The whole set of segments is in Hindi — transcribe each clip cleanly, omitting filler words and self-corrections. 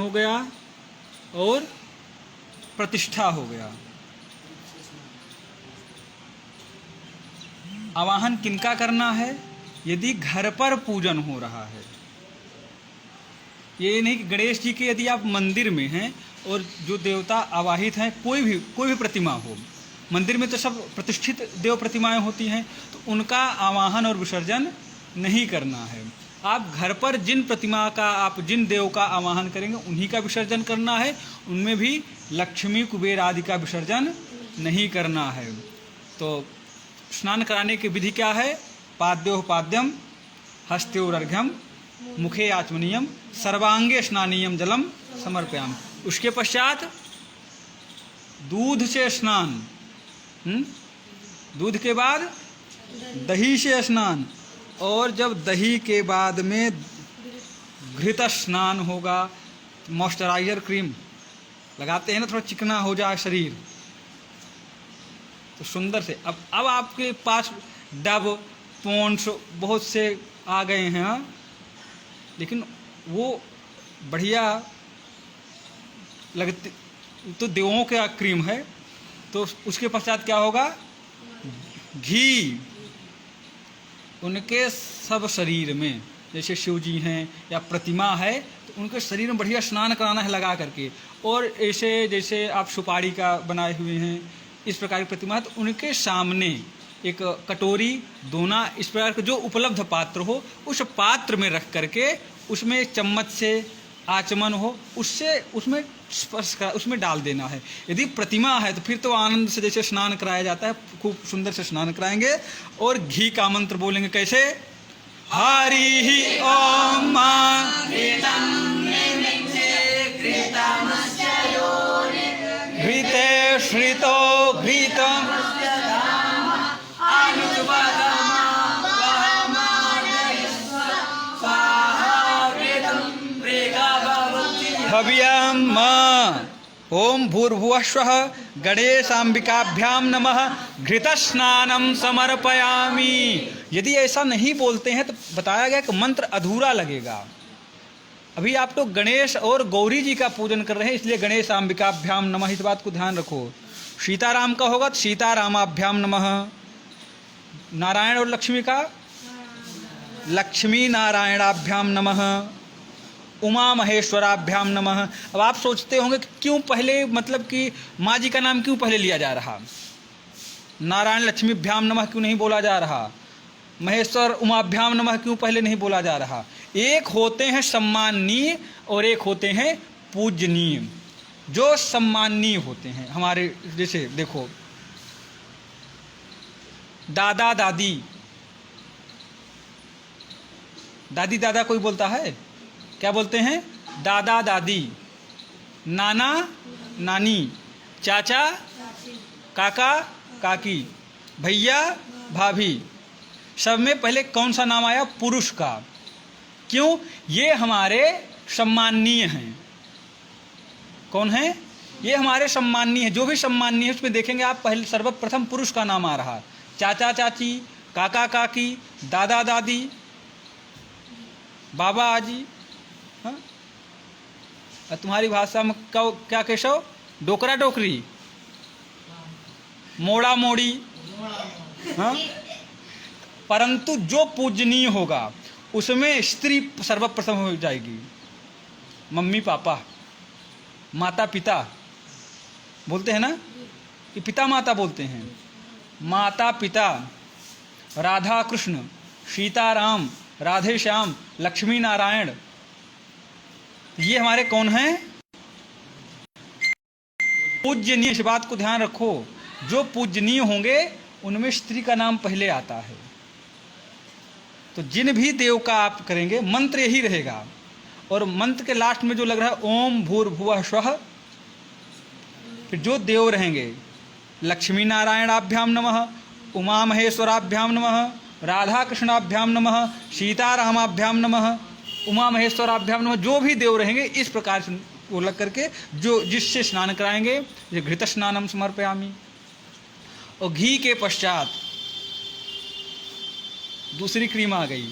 हो गया और प्रतिष्ठा हो गया। आवाहन किनका करना है? यदि घर पर पूजन हो रहा है। ये नहीं कि गणेश जी के यदि आप मंदिर में हैं और जो देवता आवाहित हैं, कोई भी प्रतिमा हो, मंदिर में तो सब प्रतिष्ठित देव प्रतिमाएं होती हैं, तो उनका आवाहन और विसर्जन नहीं करना है। आप घर पर जिन प्रतिमा का, आप जिन देव का आवाहन करेंगे उन्हीं का विसर्जन करना है। उनमें भी लक्ष्मी कुबेर आदि का विसर्जन नहीं करना है। तो स्नान कराने की विधि क्या है? पाद्योपाद्यम हस्त्योरर्घ्यम मुखे आचमनीयम सर्वांगे स्नानीयम जलम समर्पयाम। उसके पश्चात दूध से स्नान, दूध के बाद दही से स्नान, और जब दही के बाद में घृत स्नान होगा, मॉइस्चराइजर क्रीम लगाते हैं ना, थोड़ा चिकना हो जाए शरीर, तो सुंदर से। अब आपके पास डब पॉन्ड्स बहुत से आ गए हैं, हाँ? लेकिन वो बढ़िया लगती तो देवों का क्रीम है। तो उसके पश्चात क्या होगा? घी उनके सब शरीर में, जैसे शिव जी हैं या प्रतिमा है, तो उनके शरीर में बढ़िया स्नान कराना है लगा करके। और ऐसे जैसे आप सुपारी का बनाए हुए हैं, इस प्रकार की प्रतिमा है, तो उनके सामने एक कटोरी, दोना, इस प्रकार का जो उपलब्ध पात्र हो, उस पात्र में रख करके उसमें चम्मच से आचमन हो, उससे उसमें स्पर्श कर उसमें डाल देना है। यदि प्रतिमा है तो फिर तो आनंद से जैसे स्नान कराया जाता है, खूब सुंदर से स्नान कराएंगे। और घी का मंत्र बोलेंगे कैसे? हरि ओम घृते श्रितो घृतम हव्यम ओम भूर्भुवः स्वः गणेशाम्बिकाभ्याम नमः घृतस्नानम समर्पयामि। यदि ऐसा नहीं बोलते हैं तो बताया गया कि मंत्र अधूरा लगेगा। अभी आप तो गणेश और गौरी जी का पूजन कर रहे हैं, इसलिए गणेशाम्बिकाभ्याम नमः, इस बात को ध्यान रखो। सीताराम का होगा तो सीतारामाभ्याम नमः, नारायण और लक्ष्मी का लक्ष्मी नारायणाभ्याम नमः, उमा महेश्वराभ्याम नमः। अब आप सोचते होंगे कि क्यों पहले, मतलब कि माँ जी का नाम क्यों पहले लिया जा रहा? नारायण लक्ष्मीभ्याम नमः क्यों नहीं बोला जा रहा? महेश्वर उमाभ्याम नमः क्यों पहले नहीं बोला जा रहा? एक होते हैं सम्माननीय और एक होते हैं पूजनीय। जो सम्माननीय होते हैं हमारे, जैसे देखो दादा दादी, दादी दादा कोई बोलता है? क्या बोलते हैं? दादा दादी, नाना नानी, चाचा काका काकी, भैया भाभी, सब में पहले कौन सा नाम आया? पुरुष का। क्यों? ये हमारे सम्माननीय हैं। कौन है? ये हमारे सम्माननीय हैं। जो भी सम्माननीय है उसमें देखेंगे आप पहले सर्वप्रथम पुरुष का नाम आ रहा। चाचा चाची, काका काकी, दादा दादी, बाबा आजी, हाँ? तुम्हारी भाषा में क्या केशव? डोकरा डोकरी, मोड़ा मोड़ी, हाँ? परंतु जो पूजनीय होगा उसमें स्त्री सर्वप्रथम हो जाएगी। मम्मी पापा, माता पिता बोलते हैं ना, कि पिता माता बोलते हैं। माता पिता, राधा कृष्ण, सीताराम, राधे श्याम, लक्ष्मी नारायण, ये हमारे कौन हैं? पूजनीय। इस बात को ध्यान रखो, जो पूजनीय होंगे उनमें स्त्री का नाम पहले आता है। तो जिन भी देव का आप करेंगे मंत्र यही रहेगा। और मंत्र के लास्ट में जो लग रहा है ओम भूर्भुवः स्वः, फिर जो देव रहेंगे लक्ष्मी नारायणाभ्याम नमः, उमा महेश्वराभ्याम नमः, राधा कृष्णाभ्याम नमः, सीतारामाभ्याम नमः, उमा महेश्वराभ्याम नमः, जो भी देव रहेंगे इस प्रकार से वो लग करके जो जिससे स्नान कराएंगे, ये घृत स्नानम समर्पयामि। और घी के पश्चात दूसरी क्रीम आ गई,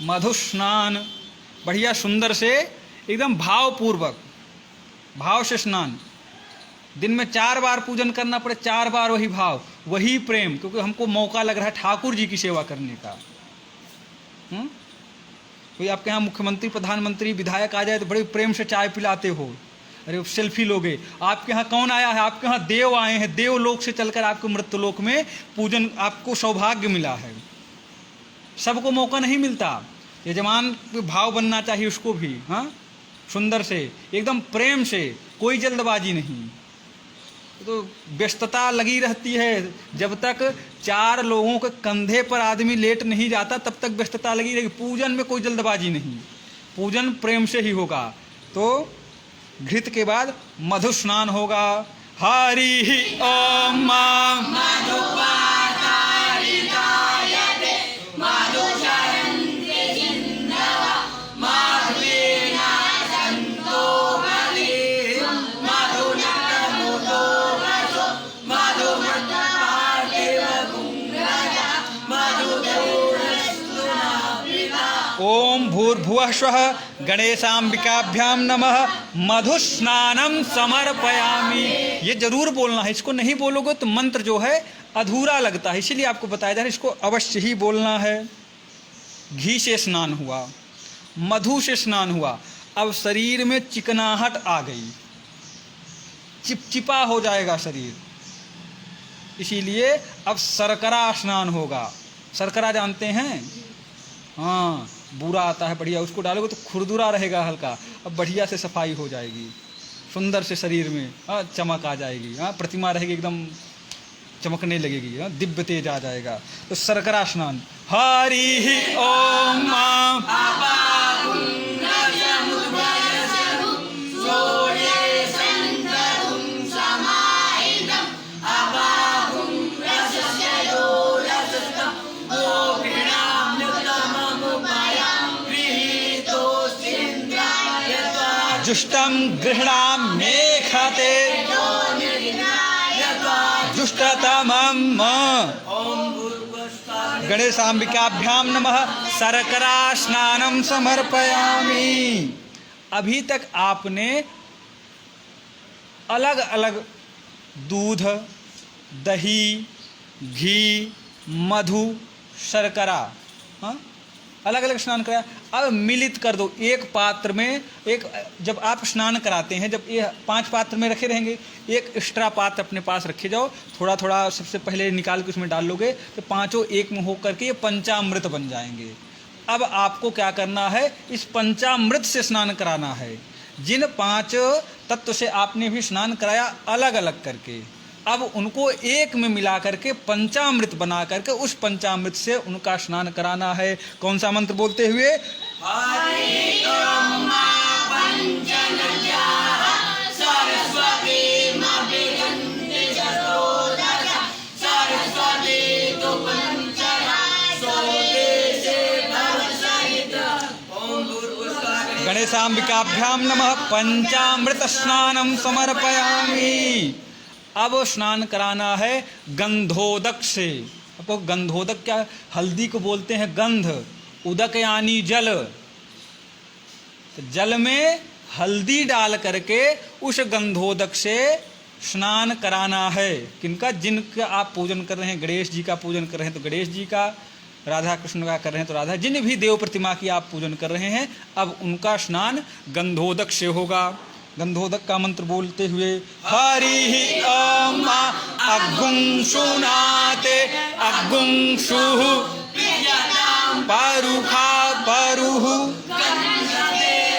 मधु स्नान। बढ़िया सुंदर से एकदम भावपूर्वक भाव से स्नान। दिन में 4 बार पूजन करना पड़े, 4 बार वही भाव, वही प्रेम, क्योंकि हमको मौका लग रहा है ठाकुर जी की सेवा करने का। कोई आपके यहाँ मुख्यमंत्री, प्रधानमंत्री, विधायक आ जाए तो बड़े प्रेम से चाय पिलाते हो, अरे सेल्फी लोगे। आपके यहाँ कौन आया है? आपके यहाँ देव आए हैं, देवलोक से चलकर आपको मृत्युलोक में पूजन, आपको सौभाग्य मिला है। सबको मौका नहीं मिलता। यजमान भाव बनना चाहिए उसको भी, हाँ, सुंदर से, एकदम प्रेम से, कोई जल्दबाजी नहीं। तो व्यस्तता लगी रहती है, जब तक 4 लोगों के कंधे पर आदमी लेट नहीं जाता तब तक व्यस्तता लगी रहेगी। पूजन में कोई जल्दबाजी नहीं, पूजन प्रेम से ही होगा। तो घृत के बाद मधु स्नान होगा। हरि ओम ओम भूर्भुवः स्वः गणेशाम्बिकाभ्याम नमः मधुस्नानम समर्पयामि। ये जरूर बोलना है, इसको नहीं बोलोगे तो मंत्र जो है अधूरा लगता है, इसीलिए आपको बताया जा रहा है इसको अवश्य ही बोलना है। घी से स्नान हुआ, मधु से स्नान हुआ, अब शरीर में चिकनाहट आ गई, चिपचिपा हो जाएगा शरीर, इसीलिए अब शर्करा स्नान होगा। शर्करा जानते हैं? हाँ, बुरा आता है बढ़िया, उसको डालोगे तो खुरदुरा रहेगा हल्का, अब बढ़िया से सफाई हो जाएगी, सुंदर से शरीर में चमक आ जाएगी, प्रतिमा रहेगी एकदम चमकने लगेगी, दिव्य तेज आ जाएगा। तो शर्करा स्नान। हरि ओम जुष्टम गृह्णाम्येखते जुष्टतमं गणेशाम्बिकाभ्याम नमः शर्करा स्नानम समर्पयामि। अभी तक आपने अलग अलग दूध, दही, घी, मधु, शर्करा, अलग अलग स्नान कराया। अब मिलित कर दो एक पात्र में। एक, जब आप स्नान कराते हैं, जब ये 5 पात्र में रखे रहेंगे, एक एक्स्ट्रा पात्र अपने पास रखे जाओ, थोड़ा थोड़ा सबसे पहले निकाल के उसमें डाल लोगे तो पांचों एक में हो करके ये पंचामृत बन जाएंगे। अब आपको क्या करना है, इस पंचामृत से स्नान कराना है। जिन 5 तत्व से आपने भी स्नान कराया अलग अलग करके, अब उनको एक में मिला करके पंचामृत बना करके उस पंचामृत से उनका स्नान कराना है। कौन सा मंत्र बोलते हुए? गणेशाम्बिकाभ्याम नमः पंचामृत स्नानम समर्पयामि। अब स्नान कराना है गंधोदक से। आपको गंधोदक क्या, हल्दी को बोलते हैं गंध, उदक यानी जल। तो जल में हल्दी डाल करके उस गंधोदक से स्नान कराना है। किनका? जिनका आप पूजन कर रहे हैं, गणेश जी का पूजन कर रहे हैं तो गणेश जी का, राधा कृष्ण का कर रहे हैं तो राधा, जिन भी देव प्रतिमा की आप पूजन कर रहे हैं अब उनका स्नान गंधोदक से होगा। गंधोदक का मंत्र बोलते हुए हरि ओम अग्गुं सुनाते अग्गुं सुः परुखा परुः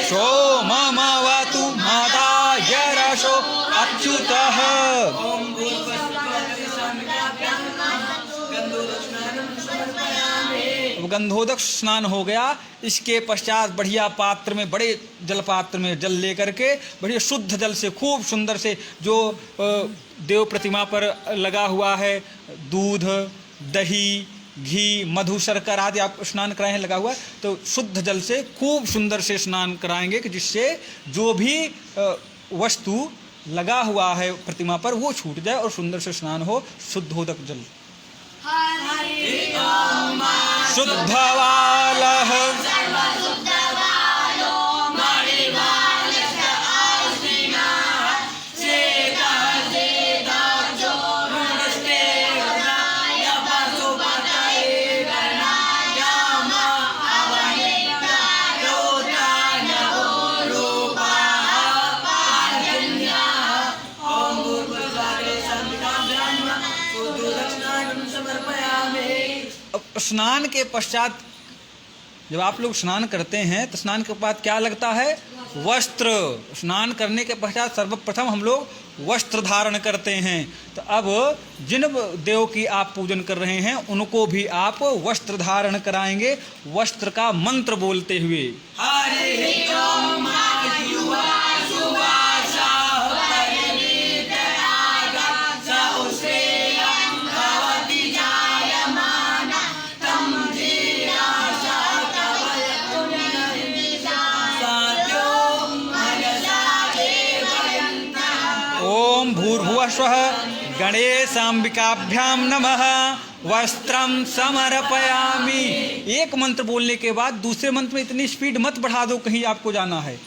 सोममवतु मदाय रसो अच्युतः। गंधोदक स्नान हो गया। इसके पश्चात बढ़िया पात्र में, बड़े जल पात्र में जल लेकर के बढ़िया शुद्ध जल से खूब सुंदर से, जो देव प्रतिमा पर लगा हुआ है दूध, दही, घी, मधु, शर्कर आदि आप स्नान कराए हैं लगा हुआ, तो शुद्ध जल से खूब सुंदर से स्नान कराएंगे कि जिससे जो भी वस्तु लगा हुआ है प्रतिमा पर वो छूट जाए और सुंदर से स्नान हो। शुद्धोदक जल। शुद्धवालः स्नान के पश्चात जब आप लोग स्नान करते हैं तो स्नान के बाद क्या लगता है? वस्त्र। स्नान करने के पश्चात सर्वप्रथम हम लोग वस्त्र धारण करते हैं। तो अब जिन देव की आप पूजन कर रहे हैं उनको भी आप वस्त्र धारण कराएंगे, वस्त्र का मंत्र बोलते हुए। हरि ओम भूर्भुवस्वः गणेशाम्बिकाभ्यां नमः वस्त्रं समर्पयामि। एक मंत्र बोलने के बाद दूसरे मंत्र में इतनी स्पीड मत बढ़ा दो, कहीं आपको जाना है।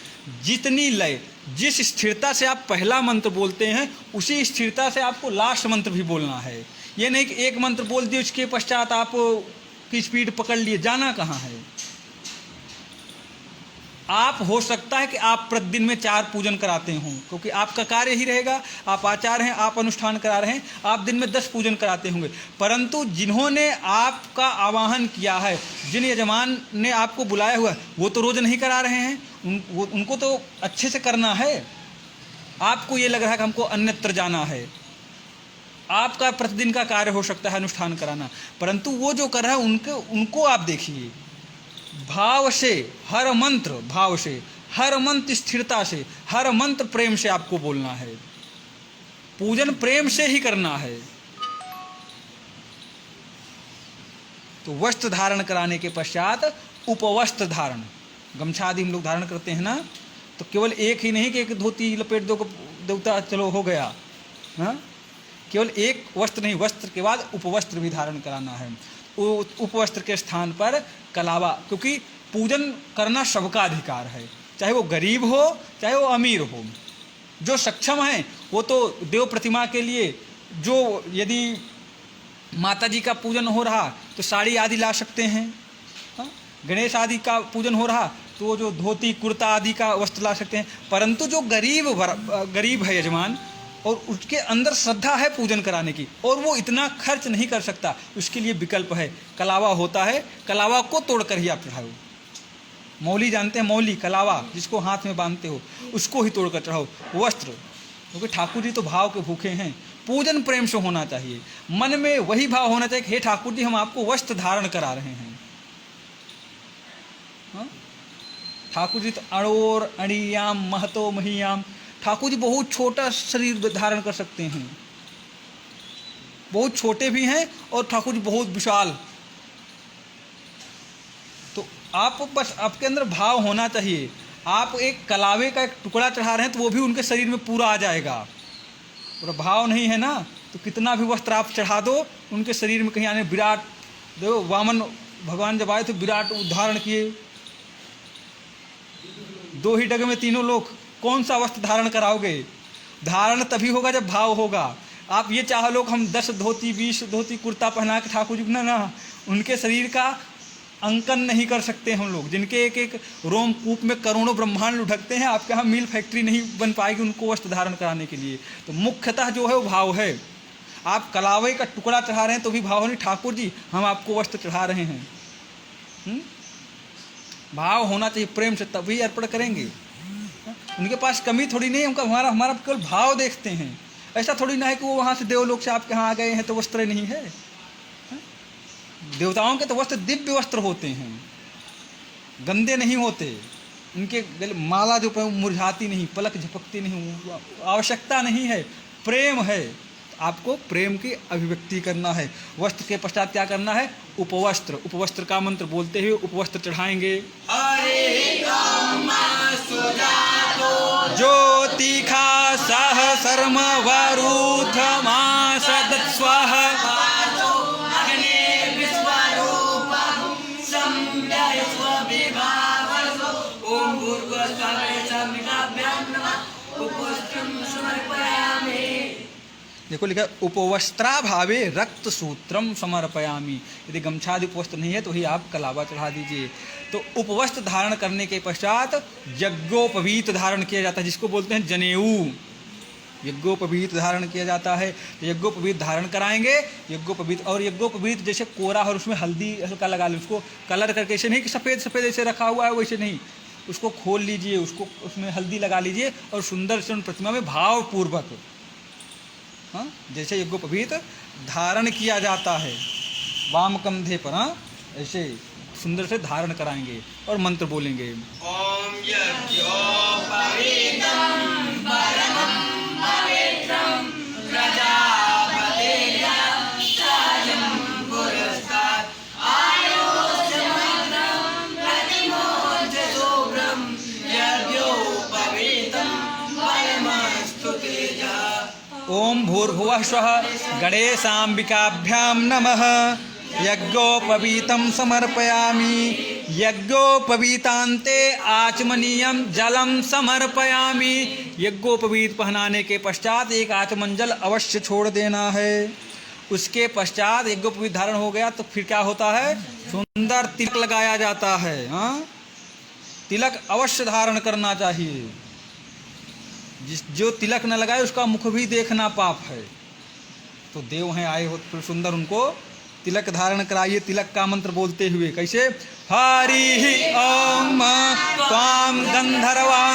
जितनी लय, जिस स्थिरता से आप पहला मंत्र बोलते हैं उसी स्थिरता से आपको लास्ट मंत्र भी बोलना है। ये नहीं कि एक मंत्र बोल दिए उसके पश्चात आप की स्पीड पकड़ लिए, जाना कहाँ है। आप हो सकता है कि आप प्रतिदिन में 4 पूजन कराते हों, क्योंकि आपका कार्य ही रहेगा, आप आचार्य हैं, आप अनुष्ठान करा रहे हैं, आप दिन में 10 पूजन कराते होंगे। परंतु जिन्होंने आपका आवाहन किया है, जिन यजमान ने आपको बुलाया हुआ है, वो तो रोज़ नहीं करा रहे हैं, उनको तो अच्छे से करना है। आपको ये लग रहा है कि हमको अन्यत्र जाना है, आपका प्रतिदिन का कार्य हो सकता है अनुष्ठान कराना, परंतु वो जो कर रहा है उनको आप देखिए। भाव से हर मंत्र, भाव से हर मंत्र स्थिरता से, हर मंत्र प्रेम से आपको बोलना है। पूजन प्रेम से ही करना है। तो वस्त्र धारण कराने के पश्चात उपवस्त्र धारण, गमछा आदि हम लोग धारण करते हैं ना, तो केवल एक ही नहीं कि एक धोती लपेट दो देवता चलो हो गया, हाँ, केवल एक वस्त्र नहीं, वस्त्र के बाद उपवस्त्र भी धारण कराना है। उपवस्त्र के स्थान पर कलावा, क्योंकि पूजन करना सबका अधिकार है, चाहे वो गरीब हो चाहे वो अमीर हो। जो सक्षम है वो तो देव प्रतिमा के लिए, जो यदि माता जी का पूजन हो रहा तो साड़ी आदि ला सकते हैं, हाँ? गणेश आदि का पूजन हो रहा तो वो जो धोती कुर्ता आदि का वस्त्र ला सकते हैं। परंतु जो गरीब है यजमान और उसके अंदर श्रद्धा है पूजन कराने की और वो इतना खर्च नहीं कर सकता, उसके लिए विकल्प है, कलावा होता है। कलावा को तोड़कर ही आप चढ़ाओ। मौली जानते हैं, मौली कलावा जिसको हाथ में बांधते हो, उसको ही तोड़कर चढ़ाओ। वस्त्र, क्योंकि ठाकुर जी तो भाव के भूखे हैं। पूजन प्रेम से होना चाहिए, मन में वही भाव होना चाहिए कि हे ठाकुर जी हम आपको वस्त्र धारण करा रहे हैं। हाँ? ठाकुर जी तो अणोर अणियाम महतो महियाम, ठाकुर जी बहुत छोटा शरीर धारण कर सकते हैं, बहुत छोटे भी हैं और ठाकुर जी बहुत विशाल। तो आप बस आपके अंदर भाव होना चाहिए। आप एक कलावे का एक टुकड़ा चढ़ा रहे हैं तो वो भी उनके शरीर में पूरा आ जाएगा। और भाव नहीं है ना तो कितना भी वस्त्र आप चढ़ा दो उनके शरीर में कहीं आने। विराट देखो, वामन भगवान जब आए तो विराट उद्धारण किए, 2 ही डग में तीनों लोग। कौन सा वस्त्र धारण कराओगे? धारण तभी होगा जब भाव होगा। आप ये चाह लो हम 10 धोती 20 धोती कुर्ता पहना के ठाकुर जी ना, उनके शरीर का अंकन नहीं कर सकते हम लोग, जिनके एक एक रोम कूप में करोड़ों ब्रह्मांड लुढ़कते हैं। आपके यहाँ मिल फैक्ट्री नहीं बन पाएगी उनको वस्त्र धारण कराने के लिए। तो मुख्यतः जो है वो भाव है। आप कलावे का टुकड़ा चढ़ा रहे हैं तो भी भाव नहीं, ठाकुर जी हम आपको वस्त्र चढ़ा रहे हैं। भाव होना चाहिए प्रेम से, तभी अर्पण करेंगे। उनके पास कमी थोड़ी नहीं, उनका हमारा केवल भाव देखते हैं। ऐसा थोड़ी ना है कि वो वहाँ से देवलोक से आपके यहाँ आ गए हैं तो वस्त्र नहीं है। देवताओं के तो वस्त्र दिव्य वस्त्र होते हैं, गंदे नहीं होते। उनके गले माला जो मुरझाती नहीं, पलक झपकती नहीं, आवश्यकता नहीं है, प्रेम है। आपको प्रेम की अभिव्यक्ति करना है। वस्त्र के पश्चात क्या करना है? उपवस्त्र। उपवस्त्र का मंत्र बोलते हुए उपवस्त्र चढ़ाएंगे। ज्योतिखा सह शर्म वरुथ मास दत्स्वाह देखो लिखा उपवस्त्राभावे रक्त सूत्रम समर्पयामि। यदि गमछादि उपवस्त्र नहीं है तो ही आप कलावा चढ़ा दीजिए। तो उपवस्त्र धारण करने के पश्चात यज्ञोपवीत धारण किया जाता है, जिसको बोलते हैं जनेऊ। यज्ञोपवीत धारण किया जाता है। तो यज्ञोपवीत धारण कराएंगे, यज्ञोपवीत। और यज्ञोपवीत जैसे कोरा और उसमें हल्दी हल्का लगा लो, उसको कलर करके, ऐसे नहीं कि सफ़ेद सफ़ेद ऐसे रखा हुआ है वैसे नहीं, उसको खोल लीजिए, उसको उसमें हल्दी लगा लीजिए और सुंदर से उन प्रतिमा में भावपूर्वक, हाँ, जैसे यज्ञोपवीत धारण किया जाता है वाम कंधे पर, हाँ, ऐसे सुंदर से धारण कराएंगे और मंत्र बोलेंगे। ओम यज्ञोपवीतं परमं पवित्रं प्रजापतेय साजं पुरस्तात् आयोजमग्नं प्रतिमोच शुभ्रं यज्ञोपवीतं परमस्तु तेजः। ओम भूर्भुवः स्वः गणेशाम्बिकाभ्यां नमः। यज्ञोपवीतं समर्पयामि। यज्ञोपवीतान्ते आचमनीयं जलं समर्पयामि। यज्ञोपवीत पहनाने के पश्चात एक आचमन जल अवश्य छोड़ देना है। उसके पश्चात यज्ञोपवीत धारण हो गया तो फिर क्या होता है, सुंदर तिलक लगाया जाता है। हाँ, तिलक अवश्य धारण करना चाहिए। जो तिलक न लगाए उसका मुख भी देखना पाप है। तो देव हैं आए हो तो सुंदर उनको तिलक धारण कराइए। तिलक का मंत्र बोलते हुए कैसे, हरि ओम त्वां गंधर्वा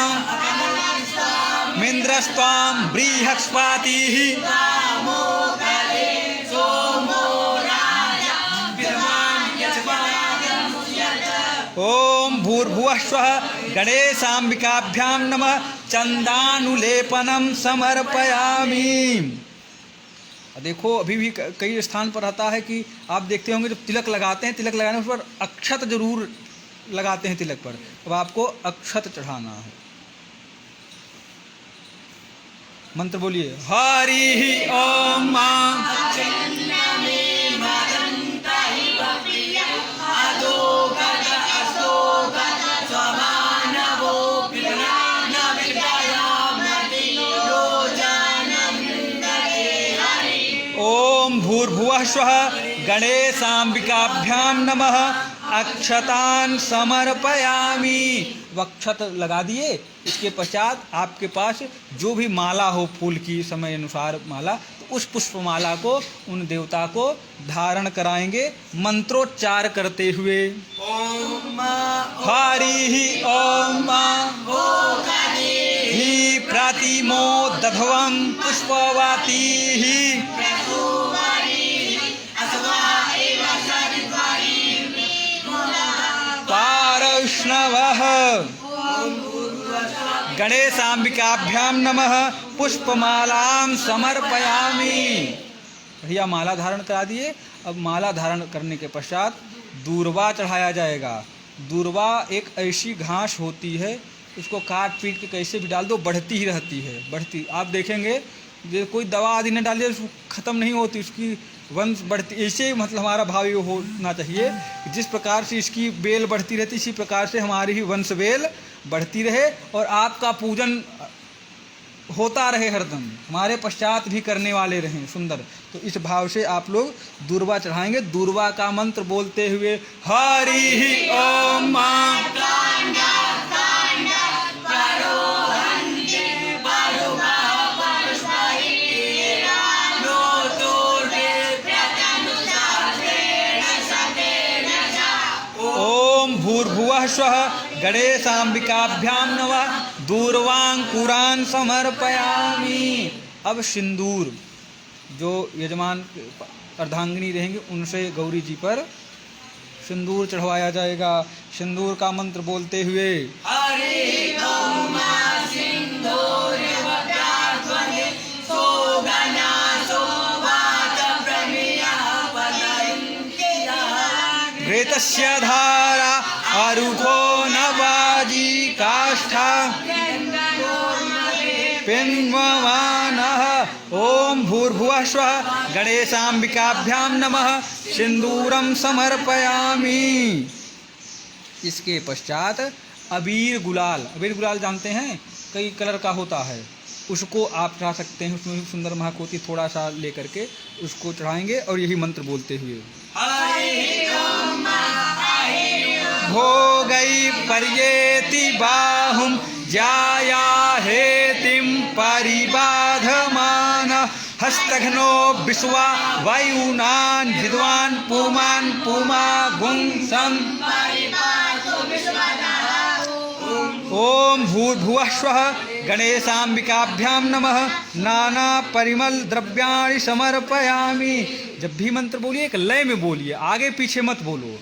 मिन्द्रस्त्वां बृहस्पतिः ओम भूर्भुवः स्वः गणेशाम्बिकाभ्यां नमः। चंदानुलेपनम समर्पयामि। देखो अभी भी कई स्थान पर रहता है कि आप देखते होंगे जब तिलक लगाते हैं, तिलक लगाने पर अक्षत जरूर लगाते हैं तिलक पर। अब आपको अक्षत चढ़ाना है। मंत्र बोलिए, हरि ओम भूर्भुवः स्वः गणेशाम्बिकाभ्यां नमः। अक्षतान् समर्पयामि। अक्षत लगा दिए। इसके पश्चात आपके पास जो भी माला हो फूल की समय अनुसार माला, तो उस पुष्पमाला को उन देवता को धारण कराएंगे मंत्रोच्चार करते हुए। ओम हरि ओम हि प्रतिमो दध्वं पुष्पवती पारष्णवः गणेशाम्बिकाभ्यां नमः। पुष्पमालां समर्पयामि। भैया माला धारण करा दिए। अब माला धारण करने के पश्चात दूर्वा चढ़ाया जाएगा। दूर्वा एक ऐसी घास होती है, उसको काट पीट के कैसे भी डाल दो बढ़ती ही रहती है, बढ़ती। आप देखेंगे जो कोई दवा आदि न डालिए उसको ख़त्म नहीं होती, उसकी वंश बढ़ती। ऐसे मतलब हमारा भाव ये होना चाहिए कि जिस प्रकार से इसकी बेल बढ़ती रहती, इसी प्रकार से हमारी ही वंश बेल बढ़ती रहे और आपका पूजन होता रहे हरदम, हमारे पश्चात भी करने वाले रहें सुंदर। तो इस भाव से आप लोग दूर्वा चढ़ाएंगे। दूर्वा का मंत्र बोलते हुए, हरि ओम भूर्भुवः स्वः गणेशाम्बिकाभ्यां नमः। दूर्वांकुरान् समर्पयामि। अब सिंदूर जो यजमान अर्धांगिनी रहेंगे उनसे गौरी जी पर सिंदूर चढ़वाया जाएगा। सिंदूर का मंत्र बोलते हुए, हरि ओम घृतस्य धारा अरुधो नवाजी काष्ठा पिन्वमानः। ओम भूर्भुवः स्वः गणेशाम्बिकाभ्यां नमः। सिंदूरं समर्पयामि। इसके पश्चात अबीर गुलाल, अबीर गुलाल जानते हैं कई कलर का होता है, उसको आप चढ़ा सकते हैं। उसमें सुंदर महक होती, थोड़ा सा लेकर के उसको चढ़ाएंगे और यही मंत्र बोलते हुए, भोगै पर्येति बाहुं जाया हेतिं परिबाध हस्तघ्नो विश्वा वायुनान विद्वान पुमान पुमा गुं सं ओम भूर्भुवः स्वः गणेशाम्बिकाभ्यां नमः नाना परिमल द्रव्याणि समर्पयामि। जब भी मंत्र बोलिए एक लय में बोलिए, आगे पीछे मत बोलो।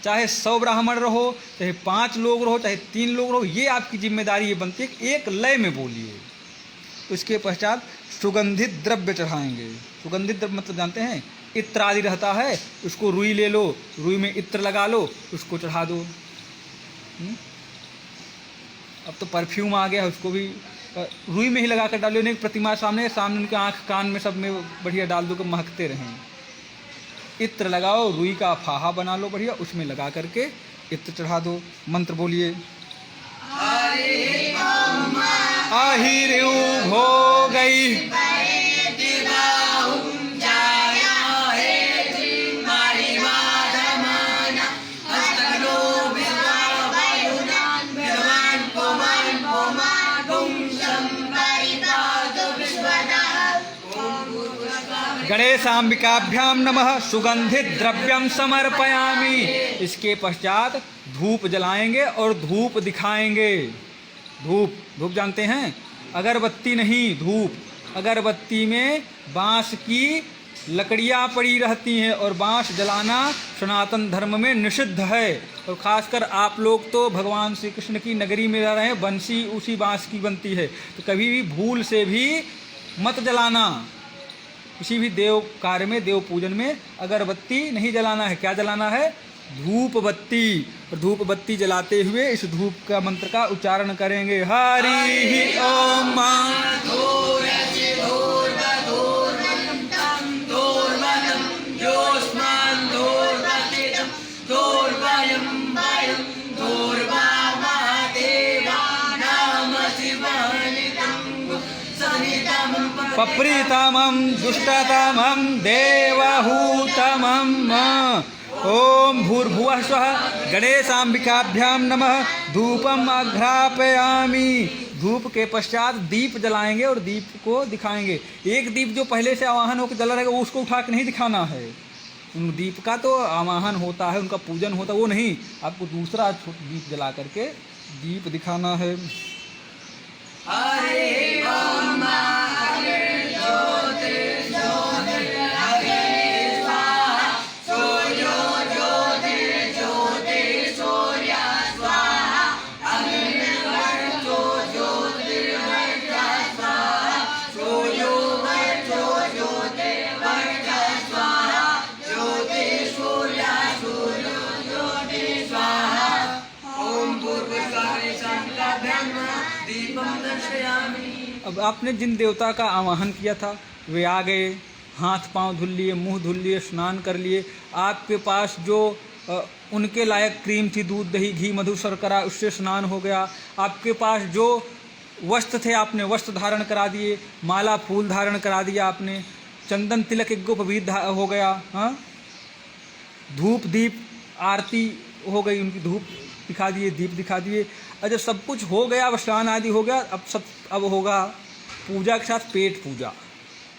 चाहे 100 ब्राह्मण रहो, चाहे 5 लोग रहो, चाहे 3 लोग रहो, ये आपकी जिम्मेदारी ये बनती है कि एक लय में बोलिए। उसके पश्चात सुगंधित द्रव्य चढ़ाएंगे। सुगंधित द्रव्य मतलब जानते हैं, इत्र आदि रहता है, उसको रुई ले लो, रुई में इत्र लगा लो, उसको चढ़ा दो। अब तो परफ्यूम आ गया है, उसको भी रुई में ही लगा कर डालो। नहीं प्रतिमा सामने उनके आँख कान में सब में बढ़िया डाल दो कि महकते रहें। इत्र लगाओ, रुई का फाहा बना लो बढ़िया, उसमें लगा करके इत्र चढ़ा दो। मंत्र बोलिए। आहिर्यु हो गई गणेशाम्बिकाभ्यां नमः सुगंधित द्रव्यम समर्पयामि। इसके पश्चात धूप जलाएंगे और धूप दिखाएंगे। धूप धूप जानते हैं, अगरबत्ती नहीं, धूप। अगरबत्ती में बांस की लकड़ियाँ पड़ी रहती हैं और बांस जलाना सनातन धर्म में निषिद्ध है। और ख़ासकर आप लोग तो भगवान श्री कृष्ण की नगरी में रह रहे हैं, बंसी उसी बांस की बनती है, तो कभी भी भूल से भी मत जलाना। किसी भी देव कार्य में, देव पूजन में अगरबत्ती नहीं जलाना है। क्या जलाना है? धूप बत्ती। और धूप बत्ती जलाते हुए इस धूप का मंत्र का उच्चारण करेंगे। हरि ओम। पप्रीतमं दुष्टतमं देवहूतमं ओम भूर्भुवः स्वः गणेशाम्बिकाभ्यां नमः धूपम अघ्रापयामि। धूप के पश्चात दीप जलाएंगे और दीप को दिखाएंगे। एक दीप जो पहले से आवाहन होकर जला रहेगा उसको उठा के नहीं दिखाना है। उन दीप का तो आवाहन होता है, उनका पूजन होता है, वो नहीं, आपको दूसरा दीप जला करके दीप दिखाना है। हरे ओम अब आपने जिन देवता का आवाहन किया था वे आ गए, हाथ पांव धुल लिए, मुंह धुल लिए, स्नान कर लिए। आपके पास जो उनके लायक क्रीम थी, दूध दही घी मधु शर्करा, उससे स्नान हो गया। आपके पास जो वस्त्र थे आपने वस्त्र धारण करा दिए, माला फूल धारण करा दिया आपने, चंदन तिलक एक पवित्र हो गया। हाँ, धूप दीप आरती हो गई, उनकी धूप दिखा दिए, दीप दिखा दिए। और जब सब कुछ हो गया, अब स्नान आदि हो गया, अब होगा पूजा के साथ पेट पूजा।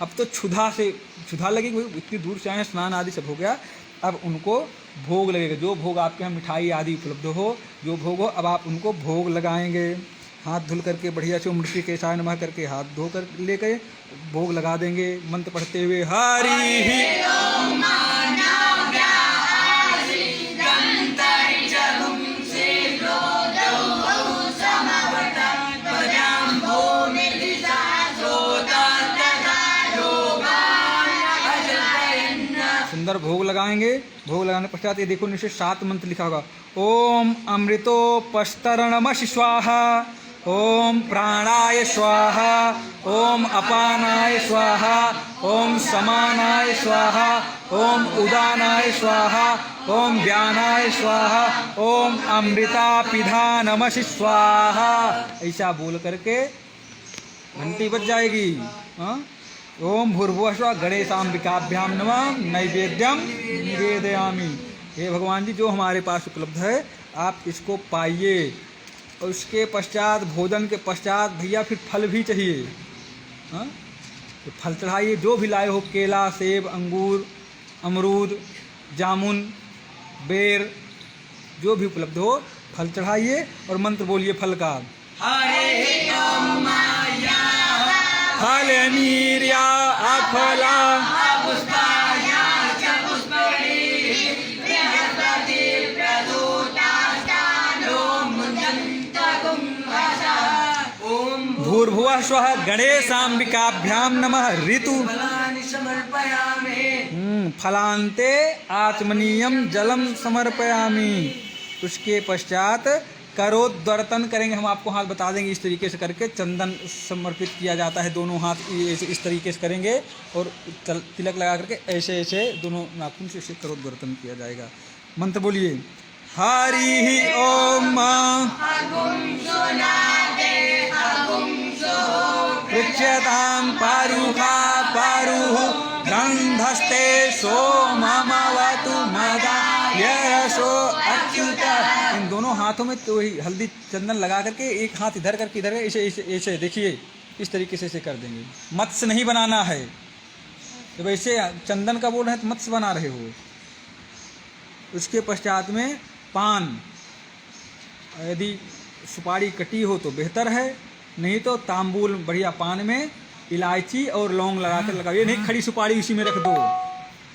अब तो क्षुधा लगेगी, इतनी दूर से आए, स्नान आदि सब हो गया। अब उनको भोग लगेगा। जो भोग आपके यहाँ मिठाई आदि उपलब्ध हो, जो भोग हो, अब आप उनको भोग लगाएंगे। हाथ धुल करके बढ़िया से मृत्यु के साय नमः करके हाथ धो कर लेकर भोग लगा देंगे, मंत्र पढ़ते हुए। हरि सुंदर भोग लगाएंगे। भोग लगाने पश्चात ये देखो नीचे 7 मंत्र लिखा होगा। ओम अमृतोपस्तरणमसि स्वाहा, ओम प्राणाय स्वाहा, ओम अपानाय स्वाहा, ओम समानाय स्वाहा, ओम उदानाय स्वाहा, ओम व्यानाय स्वाहा, ओम अमृतापिधानमसि स्वाहा। ऐसा बोल करके घंटी बज जाएगी। हाँ, ओम भूर्भुवः स्वः गणेशाम्बिकाभ्यां नमः नैवेद्यम निवेदयामि। हे भगवान जी, जो हमारे पास उपलब्ध है आप इसको पाइए। और उसके पश्चात भोजन के पश्चात भैया फिर फल भी चाहिए। हाँ, तो फल चढ़ाइए, जो भी लाए हो, केला, सेब, अंगूर, अमरूद, जामुन, बेर, जो भी उपलब्ध हो फल चढ़ाइए और मंत्र बोलिए फल का। हरे ओम माया फल नीर्या अफला पुष्पाया च पुष्पणी बृहस्पति प्रदूतास्तानो मुञ्चन्तगुं भाषा। ओम भूर्भुवः स्वः गणेशाम्बिकाभ्यां नमः। ऋतु फलानि समर्पयामि। फलान्ते आचमनीयम जलम समर्पयामि। उसके पश्चात करोद्वर्तन करेंगे। हम आपको हाथ बता देंगे, इस तरीके से करके चंदन समर्पित किया जाता है। दोनों हाथ इस तरीके से करेंगे और तिलक लगा करके ऐसे ऐसे दोनों नाखून से इसे करोद्वर्तन किया जाएगा। मंत्र बोलिए। हरि ओम पृच्छतां पारुखा पारुः गन्धस्ते सोममवतु मदायशो अच्युत। इन दोनों हाथों में तो ही हल्दी चंदन लगा करके एक हाथ इधर करके इधर ऐसे ऐसे ऐसे देखिए, इस तरीके से ऐसे कर देंगे। मत्स्य नहीं बनाना है, तो वैसे चंदन का बोल रहे हैं तो मत्स्य बना रहे हो। उसके पश्चात में पान, यदि सुपारी कटी हो तो बेहतर है, नहीं तो तांबूल बढ़िया पान में इलायची और लौंग लगा कर लगाओ। ये नहीं खड़ी सुपारी उसी में रख दो,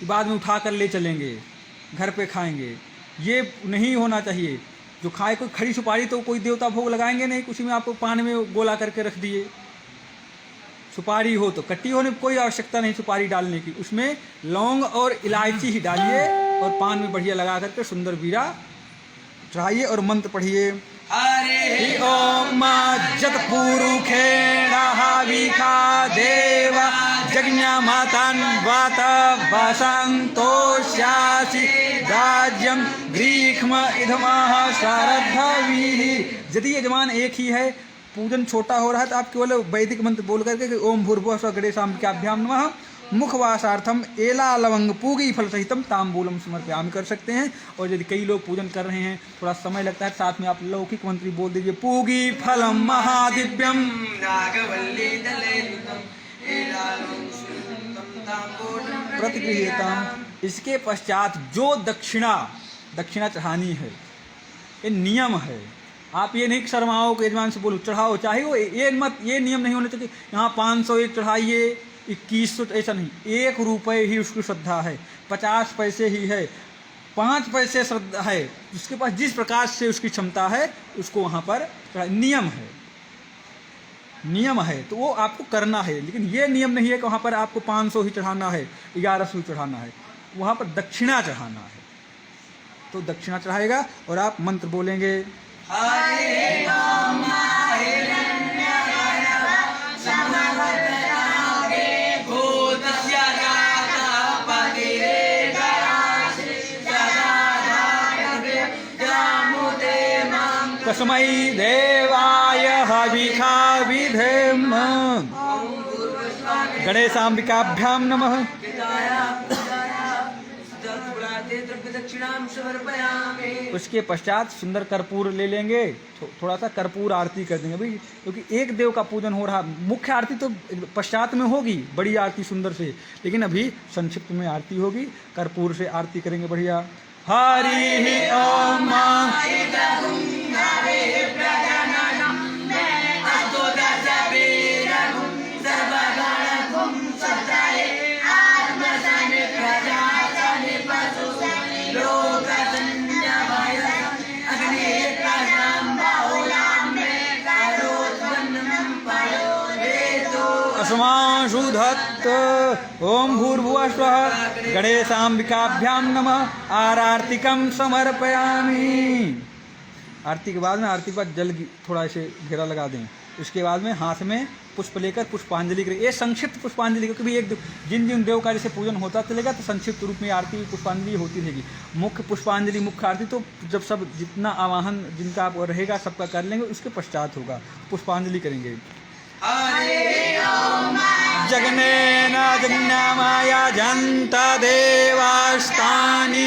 बाद में उठा कर ले चलेंगे घर पे खाएंगे, ये नहीं होना चाहिए। जो खाए कोई खड़ी सुपारी तो कोई देवता भोग लगाएंगे नहीं, उसी में आपको पान में गोला करके रख दिए। सुपारी हो तो कट्टी होने की कोई आवश्यकता नहीं सुपारी डालने की, उसमें लौंग और इलायची ही डालिए और पान में बढ़िया लगा करके सुंदर बीड़ा चढ़ाइए और मंत्र पढ़िए। हरे ओम जतपुरुखेण हविखा देवा यज्ञमतन् वात वसन्तोष्यासि राज्यं ग्रीष्म इदमः श्रद्धभिः। यदि यजमान एक ही है, पूजन छोटा हो रहा है, तो आप केवल वैदिक मंत्र बोल करके कि ओम भूर्भुवः स्वः गणेशाम्बिकाभ्यां नमः मुखवासार्थम एला लवंग पूगी फल सहितम तांबूलम समर्पयामि कर सकते हैं। और यदि कई लोग पूजन कर रहे हैं, थोड़ा समय लगता है, साथ में आप लौकिक मंत्री बोल दीजिए। पूगी फलम महादिव्यम नागवल्ली दलेनुतम एलालं सुन्दरं ताम्बूलं प्रतिगृह्यताम। इसके पश्चात जो दक्षिणा चढ़ानी है, ये नियम है। आप ये नहीं शर्माओ कि यजमान से बोलो चढ़ाओ, चाहे वो ये नियम नहीं होना चाहिए यहाँ 501 चढ़ाइए 2100, ऐसा नहीं। 1 रुपये ही उसकी श्रद्धा है, 50 पैसे ही है, 5 पैसे श्रद्धा है, उसके पास जिस प्रकार से उसकी क्षमता है उसको वहाँ पर नियम है तो वो आपको करना है। लेकिन ये नियम नहीं है कि वहाँ पर आपको 500 ही चढ़ाना है, 1100 ही चढ़ाना है, वहाँ पर दक्षिणा चढ़ाना है। तो दक्षिणा चढ़ाएगा और आप मंत्र बोलेंगे। हरे ओम तस्मै देवाय हविखा विधेम। गणेशाम्बिकाभ्यां नमः। उसके पश्चात सुंदर कर्पूर ले लेंगे, थोड़ा सा कर्पूर आरती कर देंगे भाई, क्योंकि एक देव का पूजन हो रहा। मुख्य आरती तो पश्चात में होगी, बड़ी आरती सुंदर से, लेकिन अभी संक्षिप्त में आरती होगी। कर्पूर से आरती करेंगे बढ़िया। हरि ओम अस्माशु धत्त। ओम भूर्भुवः स्वः गणेशाम्बिकाभ्यां नमः। आरतिकं समर्पयामि। आरती के बाद में, आरती के बाद जल थोड़ा ऐसे घेरा लगा दें। उसके बाद में हाथ में पुष्प लेकर पुष्पांजलि करें। ये संक्षिप्त पुष्पांजलि, क्योंकि भी एक जिन देव का जैसे पूजन होता चलेगा तो संक्षिप्त रूप में आरती पुष्पांजलि होती रहेगी। मुख्य पुष्पांजलि, मुख्य आरती तो जब सब जितना आवाहन जिनका आप रहेगा सबका कर लेंगे, उसके पश्चात होगा पुष्पांजलि करेंगे। जगनेन जगन्नामाय जन्त देवास्तानि